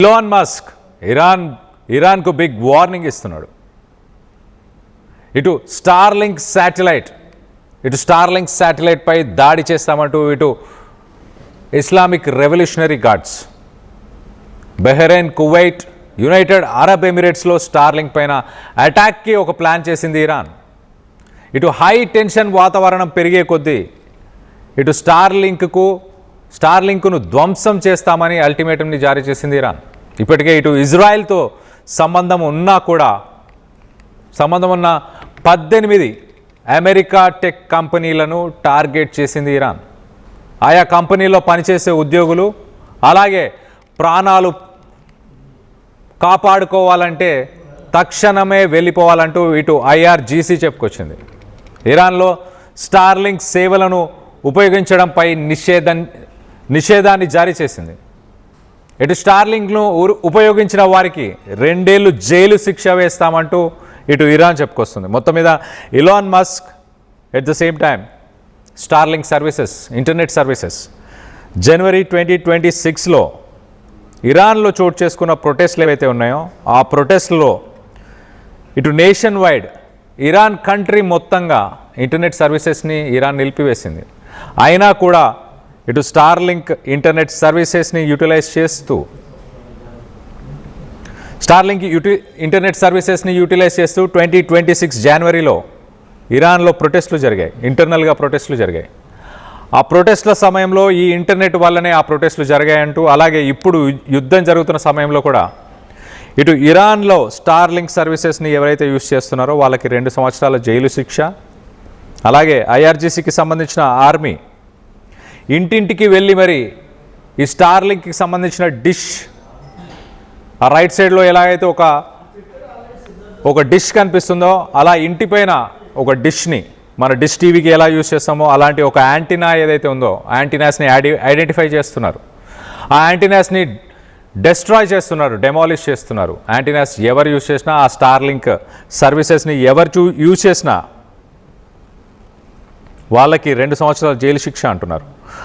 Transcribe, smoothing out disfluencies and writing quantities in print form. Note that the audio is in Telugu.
ఎలాన్ మస్క్ ఇరాన్కు బిగ్ వార్నింగ్ ఇస్తున్నాడు. ఇటు స్టార్లింక్ శాటిలైట్ పై దాడి చేస్తామంటూ ఇటు Islamic revolutionary guards Bahrain, Kuwait, United Arab ఎమిరేట్స్లో స్టార్లింక్ పైన అటాక్కి ఒక ప్లాన్ చేసింది ఇరాన్. ఇటు హై టెన్షన్ వాతావరణం పెరిగే కొద్దీ ఇటు స్టార్లింక్ను ధ్వంసం చేస్తామని అల్టిమేటంని జారీ చేసింది ఇరాన్. ఇప్పటికే ఇటు ఇజ్రాయెల్తో సంబంధం ఉన్న 18 అమెరికా టెక్ కంపెనీలను టార్గెట్ చేసింది ఇరాన్. ఆయా కంపెనీల్లో పనిచేసే ఉద్యోగులు అలాగే ప్రాణాలు కాపాడుకోవాలంటే తక్షణమే వెళ్ళిపోవాలంటూ ఇటు IRGC చెప్పుకొచ్చింది. ఇరాన్లో స్టార్లింక్ సేవలను ఉపయోగించడంపై నిషేధాన్ని జారీ చేసింది. ఇటు స్టార్లింక్ను ఉపయోగించిన వారికి 2 ఏళ్లు జైలు శిక్ష వేస్తామంటూ ఇటు ఇరాన్ చెప్పుకొస్తుంది. మొత్తం మీద Elon Musk at the same time Starlink services, internet services జనవరి 2026లో ఇరాన్లో చోటు చేసుకున్న ప్రొటెస్ట్లు ఏవైతే ఉన్నాయో ఆ ప్రొటెస్ట్లో ఇటు నేషన్ వైడ్ ఇరాన్ కంట్రీ మొత్తంగా ఇంటర్నెట్ సర్వీసెస్ని ఇరాన్ నిలిపివేసింది. అయినా కూడా ఇటు స్టార్లింక్ ఇంటర్నెట్ సర్వీసెస్ని యూటిలైజ్ చేస్తూ ఇంటర్నెట్ సర్వీసెస్ని యూటిలైజ్ చేస్తూ 2026 జనవరిలో ఇరాన్లో ప్రొటెస్టులు జరిగాయి, ఇంటర్నల్గా ప్రొటెస్టులు జరిగాయి. ఆ ప్రొటెస్టుల సమయంలో ఈ ఇంటర్నెట్ వల్లనే ఆ ప్రొటెస్టులు జరిగాయంటూ, అలాగే ఇప్పుడు యుద్ధం జరుగుతున్న సమయంలో కూడా ఇటు ఇరాన్లో స్టార్లింక్ సర్వీసెస్ని ఎవరైతే యూజ్ చేస్తున్నారో వాళ్ళకి 2 సంవత్సరాల జైలు శిక్ష, అలాగే IRGCకి సంబంధించిన ఆర్మీ ఇంటింటికి వెళ్ళి మరి ఈ స్టార్లింక్కి సంబంధించిన డిష్, ఆ రైట్ సైడ్లో ఎలాగైతే ఒక డిష్ కనిపిస్తుందో అలా ఇంటిపైన ఒక డిష్ని మన డిష్ టీవీకి ఎలా యూజ్ చేస్తామో అలాంటి ఒక యాంటీనా ఏదైతే ఉందో యాంటీనాస్ని ఐడెంటిఫై చేస్తున్నారు. ఆ యాంటీనాస్ని డెస్ట్రాయ్ చేస్తున్నారు, డెమాలిష్ చేస్తున్నారు. యాంటీనాస్ ఎవరు యూజ్ చేసినా, ఆ స్టార్లింక్ సర్వీసెస్ని ఎవరు యూజ్ చేసినా వాళ్ళకి 2 సంవత్సరాల జైలు శిక్ష అంటున్నారు.